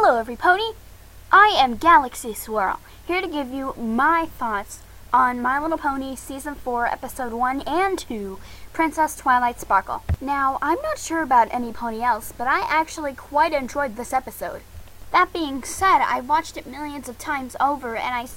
Hello, everypony! I am Galaxy Swirl, here to give you my thoughts on My Little Pony Season 4, Episode 1 and 2, Princess Twilight Sparkle. Now, I'm not sure about any pony else, but I actually quite enjoyed this episode. That being said, I watched it millions of times over, and it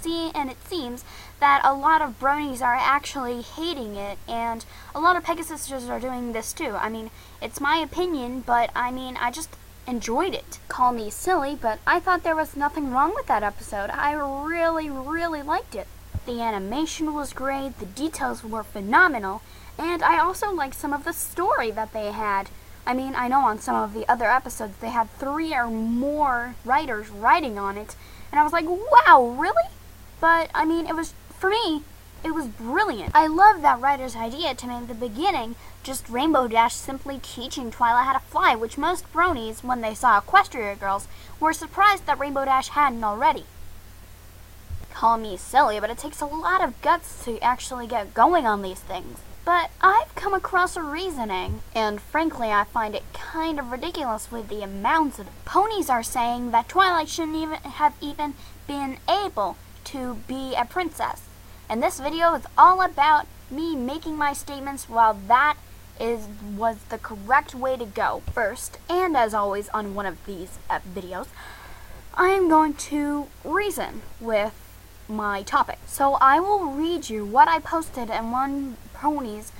seems that a lot of bronies are actually hating it, and a lot of Pegasisters are doing this too. I mean, it's my opinion, but I just enjoyed it. Call me silly, but I thought there was nothing wrong with that episode. I really liked it. The animation was great, the details were phenomenal, and I also liked some of the story that they had. I mean, I know on some of the other episodes they had 3 or more writers writing on it, and I was like, wow, really? But, for me, it was brilliant. I love that writer's idea to make the beginning just Rainbow Dash simply teaching Twilight how to fly, which most bronies, when they saw Equestria Girls, were surprised that Rainbow Dash hadn't already. Call me silly, but it takes a lot of guts to actually get going on these things. But I've come across a reasoning, and frankly I find it kind of ridiculous with the amounts of it. Ponies are saying that Twilight shouldn't have even been able to be a princess. And this video is all about me making my statements while that was the correct way to go. First, and as always on one of these videos, I am going to reason with my topic. So I will read you what I posted in one pony's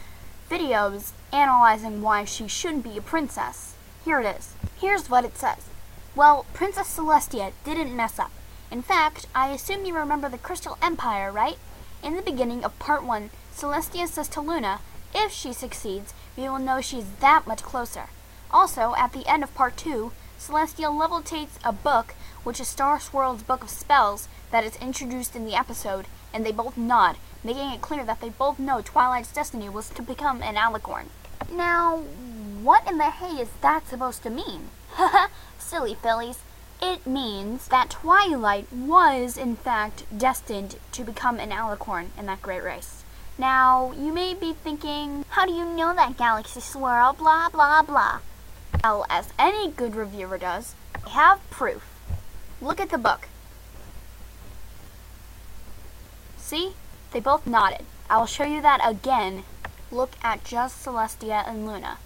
videos analyzing why she shouldn't be a princess. Here it is. Here's what it says. Well, Princess Celestia didn't mess up. In fact, I assume you remember the Crystal Empire, right? In the beginning of Part 1, Celestia says to Luna, if she succeeds, we will know she's that much closer. Also, at the end of Part 2, Celestia levitates a book, which is Star Swirl's Book of Spells, that is introduced in the episode, and they both nod, making it clear that they both know Twilight's destiny was to become an alicorn. Now, what in the hay is that supposed to mean? Haha, silly fillies. It means that Twilight was, in fact, destined to become an alicorn in that great race. Now, you may be thinking, how do you know that, Galaxy Swirl? Blah, blah, blah. Well, as any good reviewer does, I have proof. Look at the book. See? They both nodded. I will show you that again. Look at just Celestia and Luna.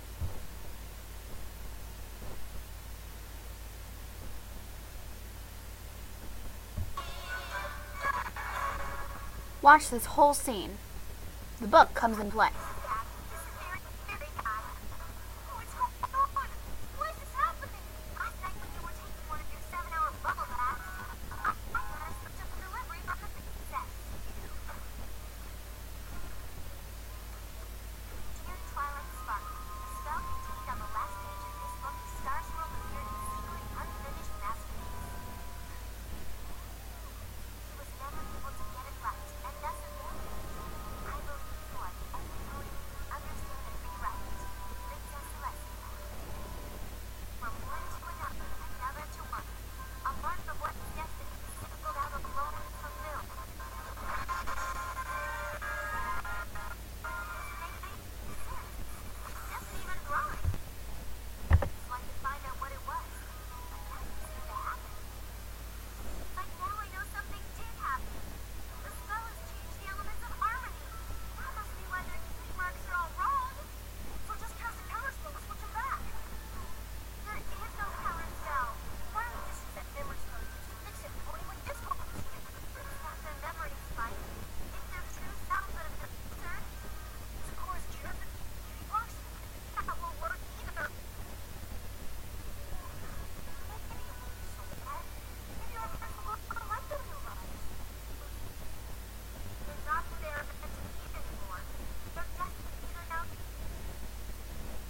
Watch this whole scene. The book comes in play.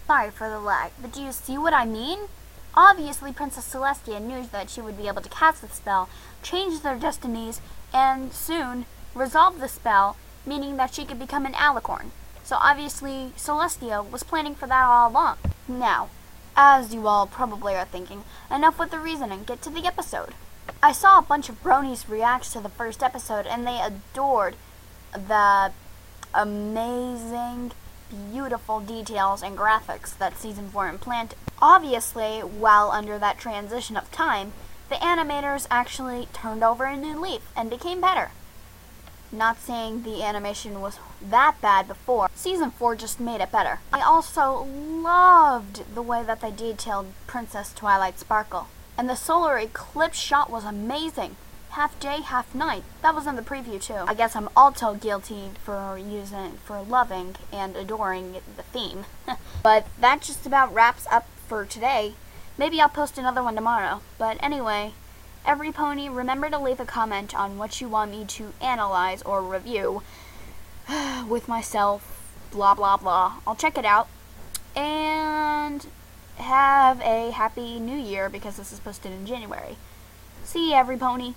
Sorry for the lag, but do you see what I mean? Obviously, Princess Celestia knew that she would be able to cast the spell, change their destinies, and soon resolve the spell, meaning that she could become an alicorn. So obviously, Celestia was planning for that all along. Now, as you all probably are thinking, enough with the reasoning, get to the episode. I saw a bunch of bronies react to the first episode, and they adored the amazing, beautiful details and graphics that Season 4 implanted. Obviously, while under that transition of time, the animators actually turned over a new leaf and became better. Not saying the animation was that bad before. Season 4 just made it better. I also loved the way that they detailed Princess Twilight Sparkle. And the solar eclipse shot was amazing. Half day, half night. That was in the preview too. I guess I'm also guilty for loving and adoring the theme. But that just about wraps up for today. Maybe I'll post another one tomorrow. But anyway, every pony, remember to leave a comment on what you want me to analyze or review with myself, blah blah blah. I'll check it out. And have a happy new year because this is posted in January. See you, every pony.